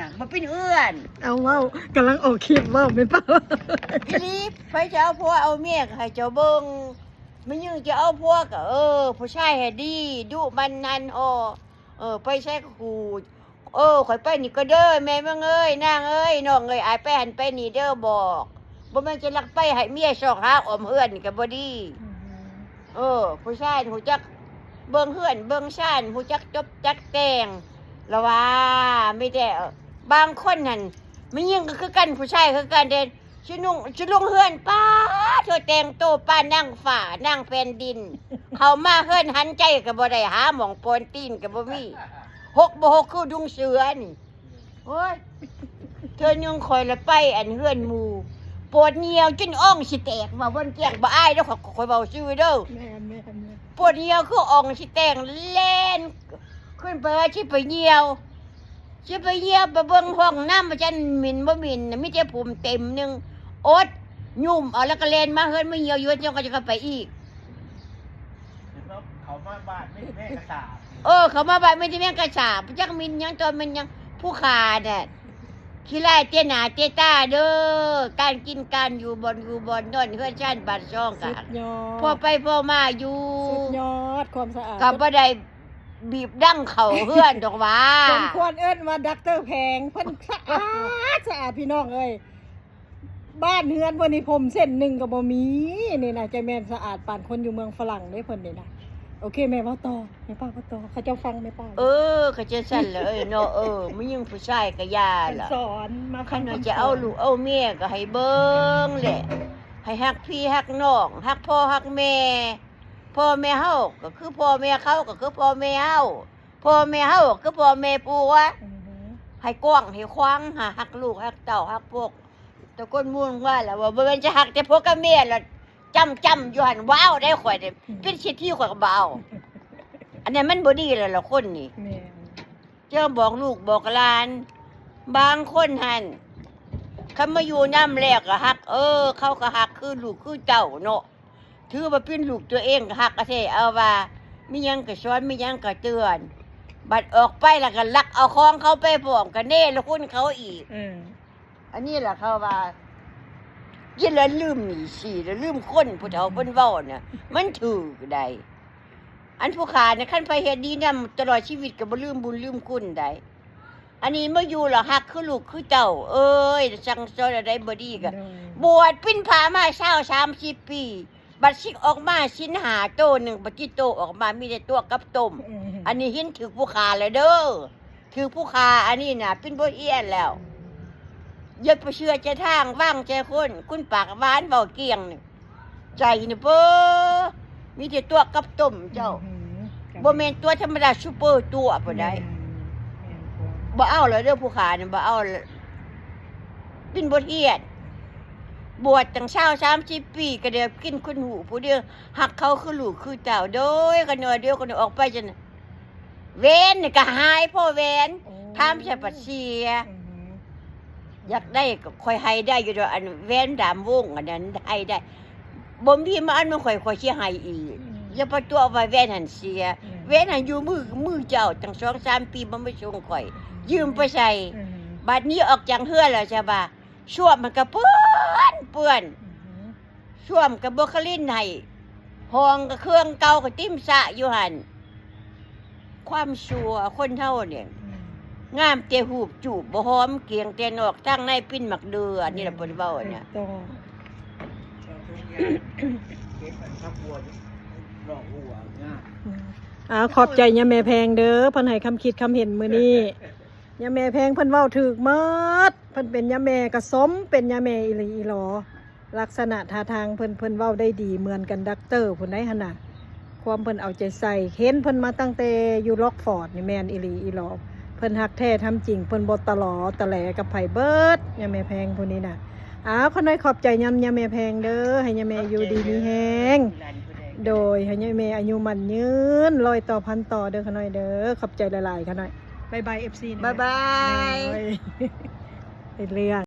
น่ะบ่เป็นเอื้อน เอาเว้ากำลังออกคลิปเว้าไม่เปล่า อีหลีไปจะเอาผัวเอาเมียก็ให้เจ้าเบิ่งมันยังจะเอาผัวก็ผู้ชายให้ดีดุมันนันไปใช้ขู่ข่อยไปนี่ก็เด้อแม่มึงเอ้ยนางเอ้ยน้องเอ้ยอายไปหันไปนี่เด้อบอกบ่แม่นจะลักไปให้เมียซอกหาออมเฮือนนี่ก็บ่ดีผู้ชายหูจักเบิ่งเฮือนเบิ่งซ่านหูจักจบจักแต่งละว่าไม่ได้บางคนนั่นมันยิ่งก็คือกันผู้ชายคือกันเด่นชุลุงเฮือนป้าเธอแต่งโตป้านั่งฝ่านั่งแผ่นดิน เขามาเฮือนหันใจก็บ่ได้หาหม่องโปนตีนก็บ่มี6 คือดุงเสือนี่โอ้ยเธอยังคอยละไปอันเฮือนหมู่ปวดเหนียวจนอ่องสิแตกว่าวันแจ้งบ่อายแล้วขอยเว้าชื่อเด้อแม่ปวดเหนียวคืออ่องสิแตกเล่นขึ้นไปว่าสิไปเหนียวไปเบิ่งห้องน้ำว่าจันหมิ่นบ่หมิ่นน่ะมีแต่ผมเต็มนึงอดยุ่มเอาแล้วก็เล่นมาเฮือนมาเหี่ยวอยู่จังก็จะไปอีกเขามาบ้านไม่แม่กระสาบเขามาบ้านไม่ได้แม่งกระสาบจักมินยังตอนมันยังผู้ขาน่ะขี้ไล่เตี้ยหนาเตี้ยตาเด้อการกินการอยู่บอนนอนเฮือนชานบ้านช่องกะพอไปพอมาอยู่สุดยอดความสะอาดก็บ่ได้บีบดั้งเขาเฮือนดอกว่าสมควรเอิ้นว่าด็อกเตอร์แพงเพิ่นสะอาดพี่น้องเอ้ยบ้านเฮือนเพิ่นนี่ผมเส้นหนึ่งก็บ่มีนี่น่ะจะแม่นสะอาดปานคนอยู่เมืองฝรั่งเด้เพิ่นนี่น่ะโอเคแม่เว้าต่อแม่ป้าเว้าต่อเขาเจ้าฟังแม่ป้าเขาจะสั่นเลยเนาะมันยังผู้ชายก็ย่าล่ะสอนมาคันว่าจะเอาลูกเอาเมียก็ให้เบิ่งแหละให้ฮักพี่ฮักน้องฮักพ่อฮักแม่พ่อแม่เฮาก็คือพ่อแม่เขาก็คือพ่อแม่เฮาพ่อแม่เฮาก็คือพ่อแม่ปู่วะให้กว้างให้ขวางฮักลูกฮักเต้าฮักพวกตะก้นม่วงว่าแล้วว่าบ่แม่นจะฮักแต่พวกกับแม่ล่ะจำอยู่หั่นว้าวได้ข่อยเด้เป็นสิทธิข่อยก็บ่เอาอันนั้นมันบ่ดีแล้วล่ะคนนี่แม่เจ้าบอกลูกบอกหลานบางคนหั่นเขามาอยู่น้ำแรกก็ฮักเขาก็ฮักคือลูกคือเจ้าเนาะถือว่าเป็นลูกตัวเองก็ฮักก็แท้เอาว่ามีหยังก็สอนมีหยังก็เตือนบัดออกไปแล้วก็ลักเอาของเขาไปพร้อมกันเน่แล้วคุณเขาอีกอันนี้ล่ะเขาว่ายินแล้วลืมนี่สิแล้วลืมคนผู้เฒ่าเพิ่นเว้าน่ะมันถูกได้อันผู้ขาเนี่ยคันไปเฮ็ดดีนำตลอดชีวิตก็บ่ลืมบุญลืมคุณได้อันนี้มาอยู่แล้วฮักคือลูกคือเจ้าสั่งสอนอะไรบ่ดีก็บวชปิ้นผามา30ปีบัดสิออกมาสินหาโตนึงบัดจิโตออกมามีแต่ตัวกับต้มอันนี้เห็นถือผู้ขาแล้วเด้อถือผู้ขาอันนี้น่ะเป็นบ่เอียนแล้วอย่าไปเชื่อใจทางว่างใจคนคุณปากหวานเว้าเกี้ยงนี่ใจนี่เป้อมีแต่ตัวกับต้มเจ้าบ่แม่นตัวธรรมดาซุปเปอร์ตัวบ่ได้บ่เอาแล้วเด้อผู้ขานี่บ่เอาเป็นบ่เอียนบวชตั้ง30ปีก็เดี๋ยวกินคนหูผู้เดียวหักเขาคือลูกคือเจ้าโดยกันเดียวกันออกไปจังเว้นนี่ก็หายพ่อเว้นทำใส่ปัดเสียอยากได้ก็ค่อยให้ได้อยู่ดอกอันแว่นดำวงอันนั้นให้ได้บ่มีมาอันมันค่อยสิให้อีกอย่าไปตัวไว้แว่นหันเสียแว่นหันอยู่มือเจ้าตั้ง2-3 ปีบ่มาส่งข่อยยืมไปใส่บัดนี้ออกจากเฮือนแล้วใช่ป่ะช่วมมันก็เปื้อนช่วมก็บ่คลิ้นให้ห้องก็เครื่องเก่าก็ติ้มสะอยู่หั่นความชั่วคนเฮาเนี่ยงามแต่หูบจูบบ่หอมเกียงแต่นอกทางในปิ้นหมักเดืออันนี้ล่ะบ่ได้เว้าเนี่ยขอบใจย่าแม่แพงเด้อเพิ่นให้คำคิดคำเห็นมื้อนี้ย่าแม่แพงเพิ่นเว้าถูกหมดเพิ่นเป็นย่าแม่ก็สมเป็นย่าแม่อีหลีอีหลอลักษณะท่าทางเพิ่นเว้าได้ดีเหมือนกันด็อกเตอร์พุ่นได้หั่นน่ะความเพิ่นเอาใจใส่เห็นเพิ่นมาตั้งแต่อยู่ล็อกฟอร์ดนี่แม่นอีหลีอีหลอเพิ่นฮักแท้ทำจริงเพิ่นบ่ตลอตะแหลกับไผเบิดย่าแม่แพงผู้นี้น่ะขอน้อยขอบใจย่าแม่แพงเด้อให้ย่าแม่อยู่ดีมีแฮงโดยให้ย่าแม่อายุมั่นยืน100 ต่อพันต่อเด้อขอน้อยเด้อขอบใจหลายๆขอน้อยบ๊ายบาย FC นะบ๊ายบายเป็นเรื่อง